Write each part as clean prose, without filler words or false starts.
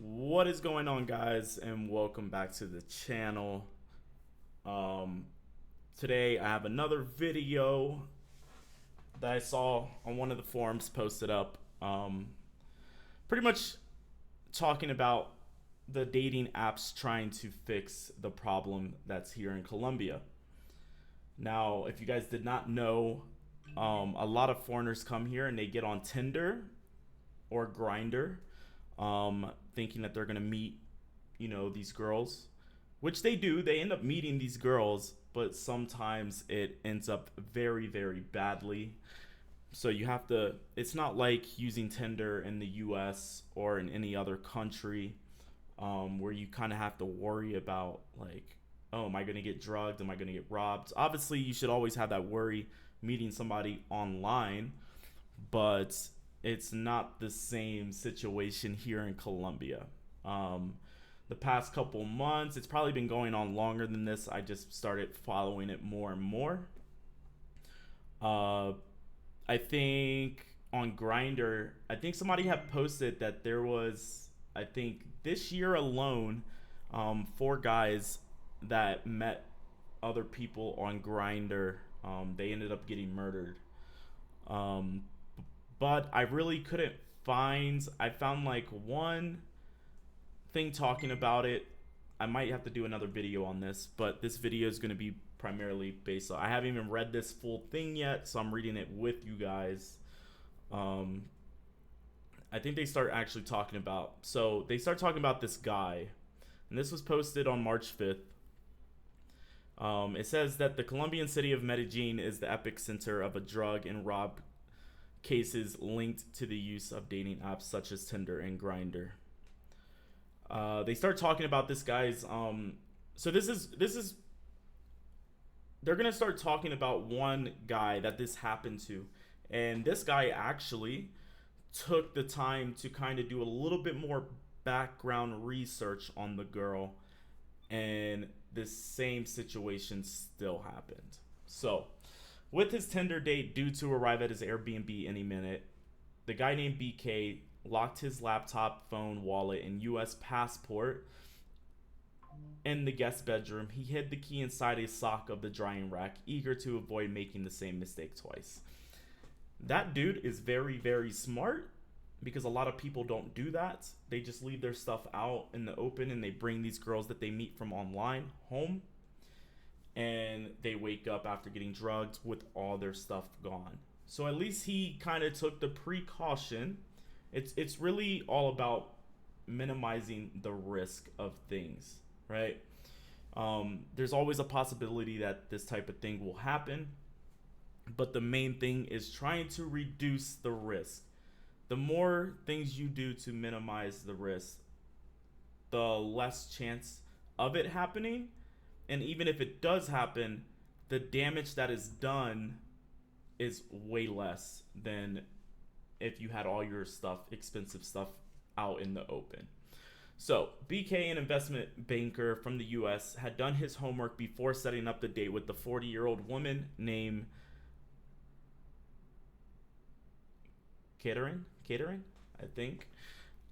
What is going on, guys, and welcome back to the channel. um Today I have another video that I saw on one of the forums posted up, pretty much talking about the dating apps trying to fix the problem that's here in Colombia. Now, if you guys did not know, a lot of foreigners come here and they get on Tinder or Grinder, thinking that they're gonna meet, these girls, which they do. They end up meeting these girls, but sometimes it ends up very, very badly. So you have to. It's not like using Tinder in the U.S. or in any other country, where you kind of have to worry about like, oh, am I gonna get drugged? Am I gonna get robbed? Obviously, you should always have that worry meeting somebody online, but it's not the same situation here in Colombia. Um, the past couple months, it's probably been going on longer than this. I just started following it more and more. Uh, I think on Grinder, I think somebody had posted that there was, I think this year alone, four guys that met other people on Grinder. They ended up getting murdered. Um, but I really couldn't find. I found like one thing talking about it. I might have to do another video on this, but this video is going to be primarily based on. I haven't even read this full thing yet, so I'm reading it with you guys. Um, I think they start actually talking about. So they start talking about this guy, and this was posted on March 5th. It says that the Colombian city of Medellin is the epicenter of a drug and rob cases linked to the use of dating apps such as Tinder and Grinder. They start talking about this guy's. So this is they're gonna start talking about one guy that this happened to, and this guy actually took the time to kind of do a little bit more background research on the girl, and this same situation still happened. So, with his Tinder date due to arrive at his Airbnb any minute, the guy named BK locked his laptop, phone, wallet, and US passport in the guest bedroom. He hid the key inside a sock of the drying rack, eager to avoid making the same mistake twice. That dude is very, very smart, because a lot of people don't do that. They just leave their stuff out in the open, and they bring these girls that they meet from online home, and they wake up after getting drugged with all their stuff gone. So at least he kind of took the precaution. It's really all about minimizing the risk of things, right? There's always a possibility that this type of thing will happen, but the main thing is trying to reduce the risk. The more things you do to minimize the risk, the less chance of it happening. And even if it does happen, the damage that is done is way less than if you had all your stuff, expensive stuff, out in the open. So, BK, an investment banker from the US, had done his homework before setting up the date with the 40-year-old woman named Catering, I think.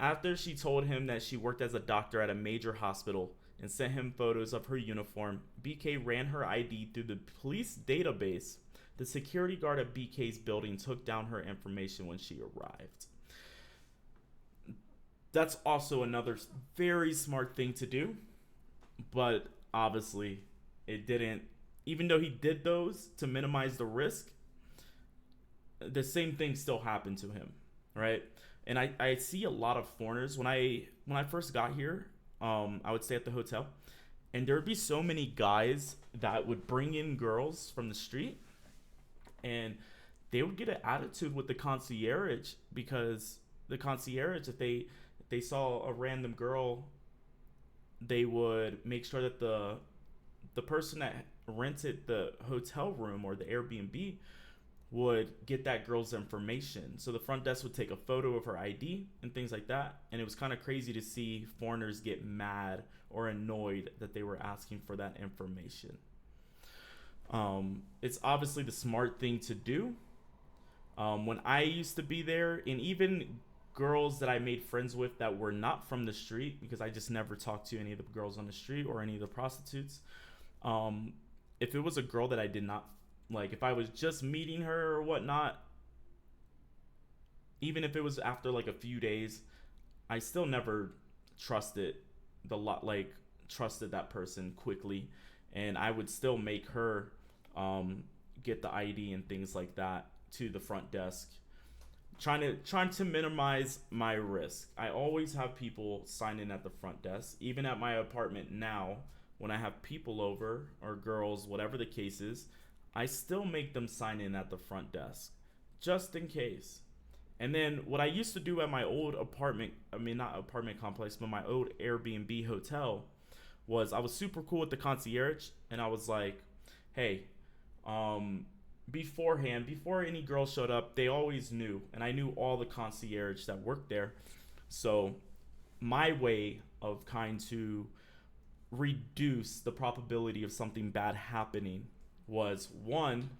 After she told him that she worked as a doctor at a major hospital and sent him photos of her uniform, BK ran her ID through the police database. The security guard at BK's building took down her information when she arrived. That's also another very smart thing to do, but obviously it didn't. Even though he did those to minimize the risk, the same thing still happened to him, right? And I see a lot of foreigners when I first got here. I would stay at the hotel, and there would be so many guys that would bring in girls from the street, and they would get an attitude with the concierge, because the concierge, if they saw a random girl, they would make sure that the person that rented the hotel room or the Airbnb would get that girl's information. So the front desk would take a photo of her ID and things like that. And it was kind of crazy to see foreigners get mad or annoyed that they were asking for that information. It's obviously the smart thing to do. When I used to be there, and even girls that I made friends with that were not from the street, because I just never talked to any of the girls on the street or any of the prostitutes. Um, if it was a girl that I did not like, if I was just meeting her or whatnot, even if it was after like a few days, I still never trusted the lot like trusted that person quickly, and I would still make her um, get the ID and things like that to the front desk, trying to minimize my risk. I always have people sign in at the front desk, even at my apartment now. When I have people over or girls, whatever the case is, I still make them sign in at the front desk, just in case. And then what I used to do at my old apartment, I mean, not apartment complex, but my old Airbnb hotel, was I was super cool with the concierge, and I was like, hey, um, beforehand, before any girl showed up, they always knew, and I knew all the concierge that worked there. So my way of kind to reduce the probability of something bad happening was, one,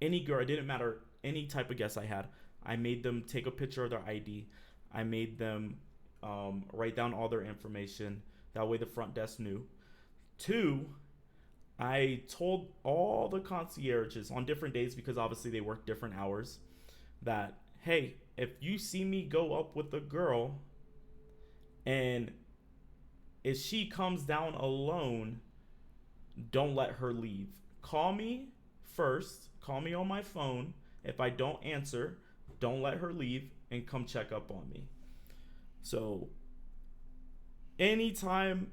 any girl, it didn't matter any type of guest I had, I made them take a picture of their ID. I made them write down all their information. That way the front desk knew. Two, I told all the concierges on different days, because obviously they work different hours, that, hey, if you see me go up with a girl and if she comes down alone, don't let her leave. Call me first. Call me on my phone. If I don't answer, don't let her leave, and come check up on me. So anytime,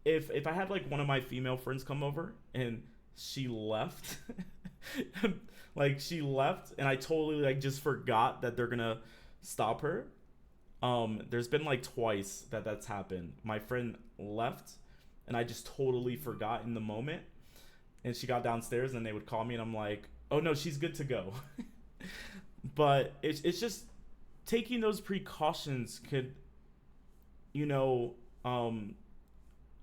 if I had like one of my female friends come over and she left, like she left and I totally like just forgot that they're gonna stop her. There's been like twice that's happened. My friend left and I just totally forgot in the moment, and she got downstairs and they would call me and I'm like, oh no, she's good to go. But it's just taking those precautions could, you know,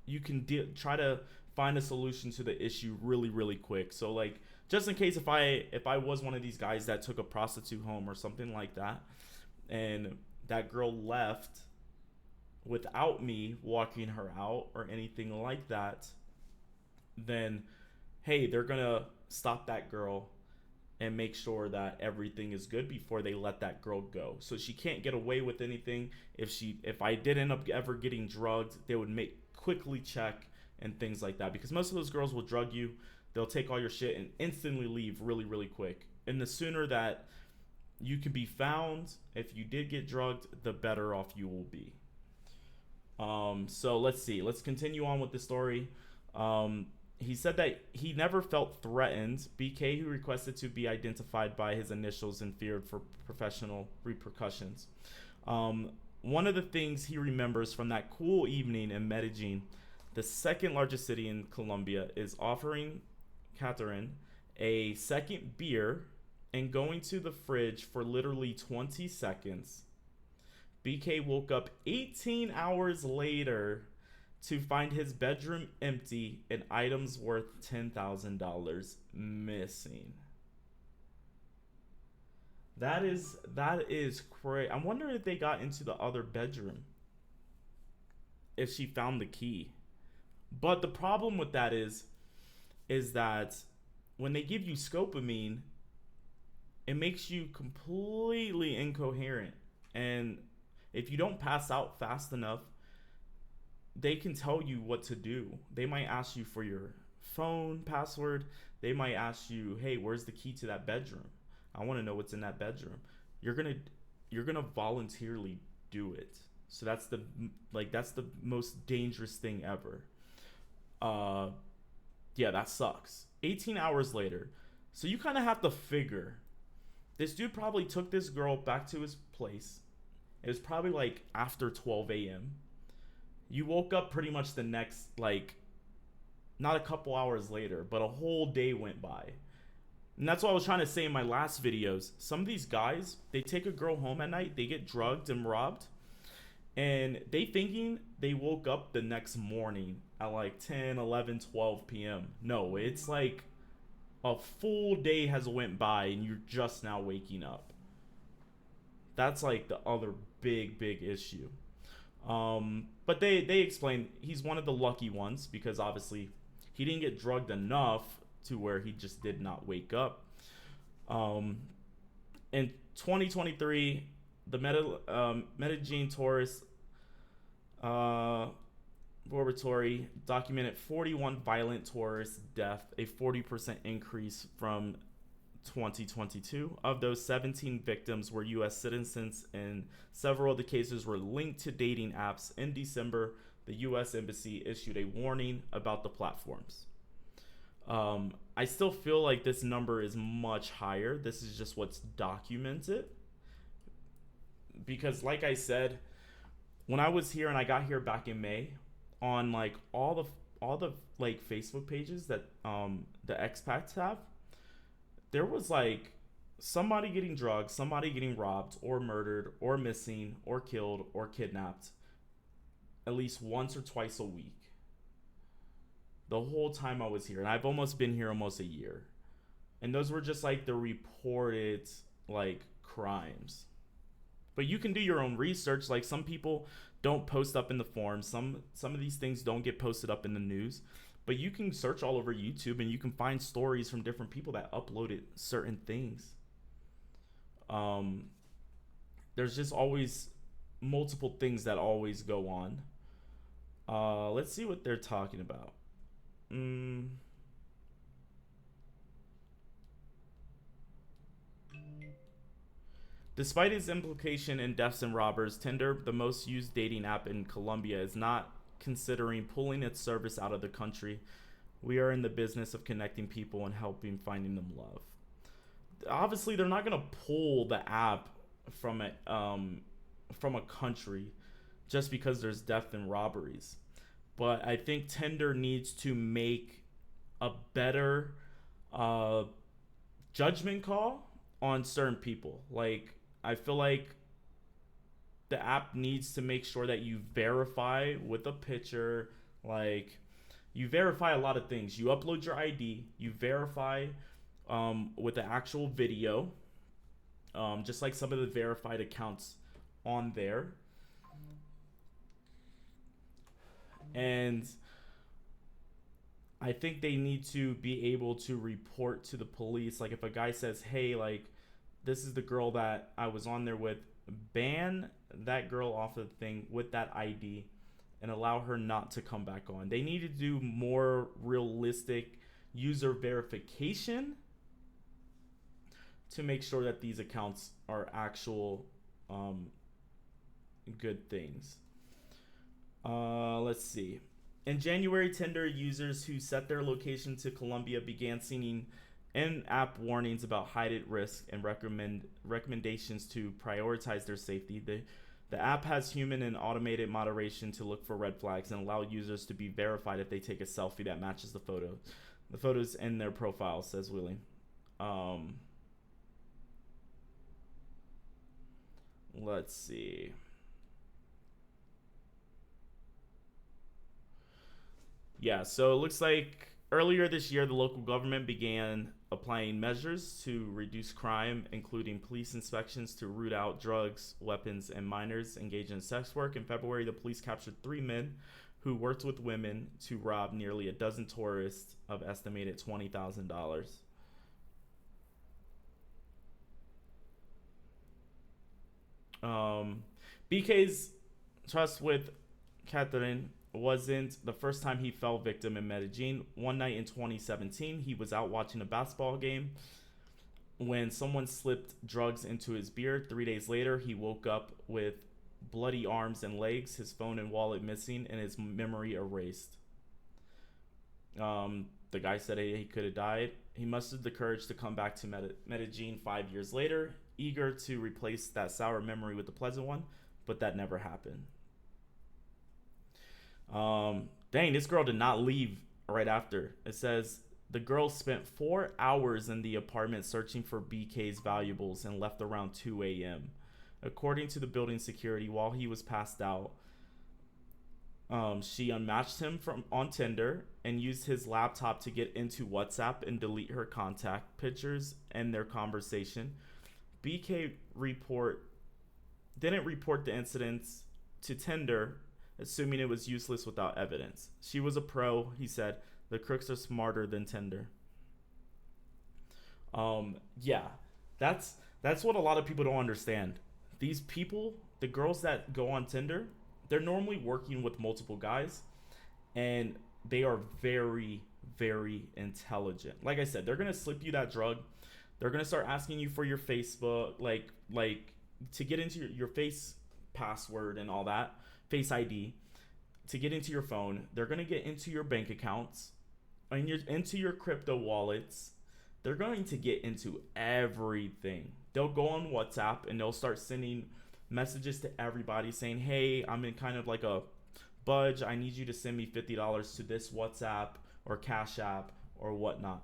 you can try to find a solution to the issue really, really quick. So like, just in case, if I was one of these guys that took a prostitute home or something like that, and that girl left without me walking her out or anything like that, then hey, they're gonna stop that girl and make sure that everything is good before they let that girl go. So she can't get away with anything. If I did end up ever getting drugged, they would quickly check and things like that, because most of those girls will drug you, they'll take all your shit and instantly leave really, really quick. And the sooner that you can be found, if you did get drugged, the better off you will be. So let's see. Let's continue on with the story. He said that he never felt threatened. BK, who requested to be identified by his initials and feared for professional repercussions. One of the things he remembers from that cool evening in Medellin, the second largest city in Colombia, is offering Catherine a second beer and going to the fridge for literally 20 seconds. BK woke up 18 hours later to find his bedroom empty and items worth $10,000 missing. That is crazy. I'm wondering if they got into the other bedroom, if she found the key. But the problem with that is that when they give you scopamine, it makes you completely incoherent. And if you don't pass out fast enough, they can tell you what to do. They might ask you for your phone password. They might ask you, hey, where's the key to that bedroom? I want to know what's in that bedroom. You're gonna voluntarily do it. So that's the most dangerous thing ever. Yeah, that sucks. 18 hours later. So you kind of have to figure, this dude probably took this girl back to his place. It was probably like after 12 a.m. You woke up pretty much the next, like, not a couple hours later, but a whole day went by. And that's what I was trying to say in my last videos. Some of these guys, they take a girl home at night, they get drugged and robbed, and they thinking they woke up the next morning at like 10, 11, 12 p.m. No, it's like a full day has went by and you're just now waking up. That's like the other big issue. But they explain he's one of the lucky ones because obviously he didn't get drugged enough to where he just did not wake up. Um, in 2023, the Medellin tourist uh, laboratory documented 41 violent tourist deaths, a 40% increase from 2022. Of those, 17 victims were U.S. citizens, and several of the cases were linked to dating apps. In December, the U.S. Embassy issued a warning about the platforms. I still feel like this number is much higher. This is just what's documented. Because, like I said, when I was here and I got here back in May, on like all the like Facebook pages that the expats have, there was like somebody getting drugged, somebody getting robbed or murdered or missing or killed or kidnapped at least once or twice a week. The whole time I was here, and I've almost been here almost a year. And those were just like the reported like crimes. But you can do your own research. Like some people don't post up in the forums. Some of these things don't get posted up in the news. But you can search all over YouTube and you can find stories from different people that uploaded certain things. There's just always multiple things that always go on. Let's see what they're talking about. Despite its implication in deaths and robbers, Tinder, the most used dating app in Colombia, is not considering pulling its service out of the country. We are in the business of connecting people and helping finding them love. Obviously, they're not going to pull the app from a country just because there's death and robberies. But I think Tinder needs to make a better judgment call on certain people. Like, I feel like the app needs to make sure that you verify with a picture. Like, you verify a lot of things. You upload your ID, you verify with the actual video, just like some of the verified accounts on there. And I think they need to be able to report to the police. Like if a guy says, hey, like, this is the girl that I was on there with, ban that girl off of the thing with that ID and allow her not to come back on. They need to do more realistic user verification to make sure that these accounts are actual good things. Let's see. In January, Tinder users who set their location to Colombia began seeing in-app warnings about heightened risk and recommendations to prioritize their safety. The app has human and automated moderation to look for red flags and allow users to be verified if they take a selfie that matches the photos in their profile, says Willie. Let's see. Yeah, so it looks like earlier this year, the local government began applying measures to reduce crime, including police inspections to root out drugs, weapons, and minors engaged in sex work. In February, the police captured 3 men who worked with women to rob nearly a dozen tourists of estimated $20,000. BK's trust with Catherine wasn't the first time he fell victim in Medellin. One night in 2017, he was out watching a basketball game when someone slipped drugs into his beer. 3 days later, he woke up with bloody arms and legs, his phone and wallet missing, and his memory erased. The guy said he could have died. He mustered the courage to come back to Medellin 5 years later, eager to replace that sour memory with a pleasant one, but that never happened. Dang, this girl did not leave right after. It says the girl spent 4 hours in the apartment searching for BK's valuables and left around 2 a.m. According to the building security, while he was passed out, she unmatched him on Tinder and used his laptop to get into WhatsApp and delete her contact pictures and their conversation. BK didn't report the incidents to Tinder, assuming it was useless without evidence. She was a pro, he said. The crooks are smarter than Tinder. Yeah, that's what a lot of people don't understand. These people, the girls that go on Tinder, they're normally working with multiple guys, and they are very, very intelligent. Like I said, they're gonna slip you that drug. They're gonna start asking you for your Facebook, like to get into your face password and all that, face ID, to get into your phone. They're gonna get into your bank accounts, and into your crypto wallets. They're going to get into everything. They'll go on WhatsApp and they'll start sending messages to everybody saying, "Hey, I'm in kind of like a budge. I need you to send me $50 to this WhatsApp or Cash App or whatnot."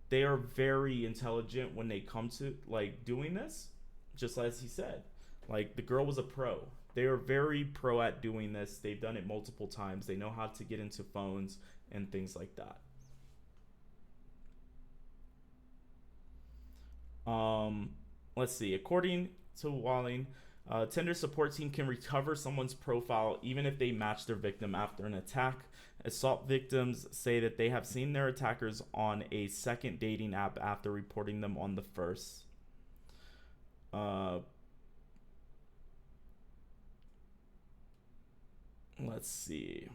They are very intelligent when they come to like doing this, just as he said. Like the girl was a pro. They are very pro at doing this. They've done it multiple times. They know how to get into phones and things like that. Let's see. According to Walling, Tinder support team can recover someone's profile even if they match their victim after an attack. Assault victims say that they have seen their attackers on a second dating app after reporting them on the first. Let's see.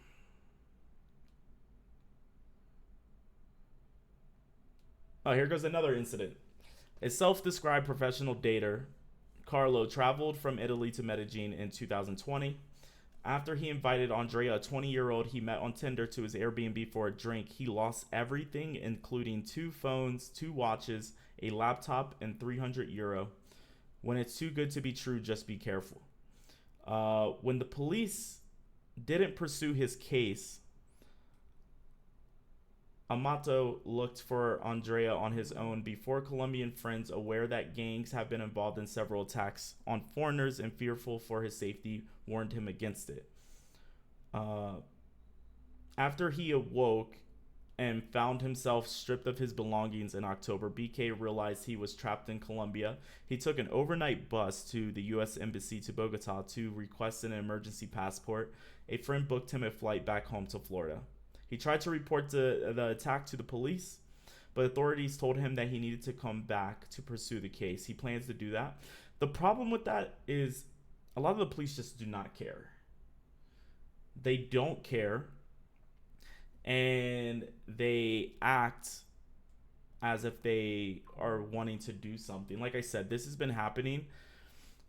Oh, here goes another incident. A self-described professional dater, Carlo, traveled from Italy to Medellin in 2020. After he invited Andrea, a 20-year-old he met on Tinder, to his Airbnb for a drink, he lost everything, including 2 phones, 2 watches, a laptop, and €300. When it's too good to be true, just be careful. When the police didn't pursue his case, Amato looked for Andrea on his own before Colombian friends, aware that gangs have been involved in several attacks on foreigners and fearful for his safety, warned him against it. After he awoke and found himself stripped of his belongings in October, BK realized he was trapped in Colombia. He took an overnight bus to the U.S. Embassy to Bogota to request an emergency passport. A friend booked him a flight back home to Florida. He tried to report the attack to the police, but authorities told him that he needed to come back to pursue the case. He plans to do that. The problem with that is a lot of the police just do not care. They don't care, and they act as if they are wanting to do something. Like I said, this has been happening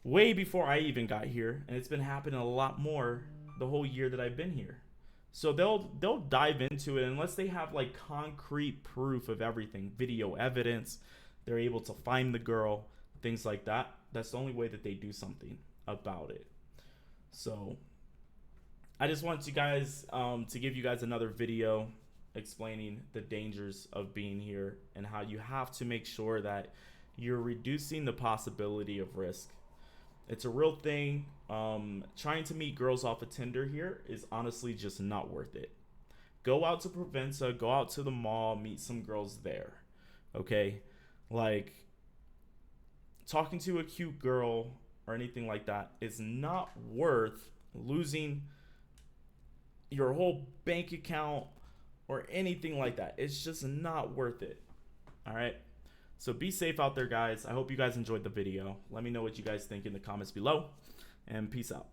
way before I even got here, and it's been happening a lot more the whole year that I've been here. So they'll dive into it unless they have like concrete proof of everything, video evidence, they're able to find the girl, things like that. That's the only way that they do something about it. So I just want you guys to give you guys another video explaining the dangers of being here and how you have to make sure that you're reducing the possibility of risk. It's a real thing. Trying to meet girls off of Tinder here is honestly just not worth it. Go out to Provenza, go out to the mall, meet some girls there. Okay? Like, talking to a cute girl or anything like that is not worth losing your whole bank account or anything like that. It's just not worth it. All right? So be safe out there, guys. I hope you guys enjoyed the video. Let me know what you guys think in the comments below, and peace out.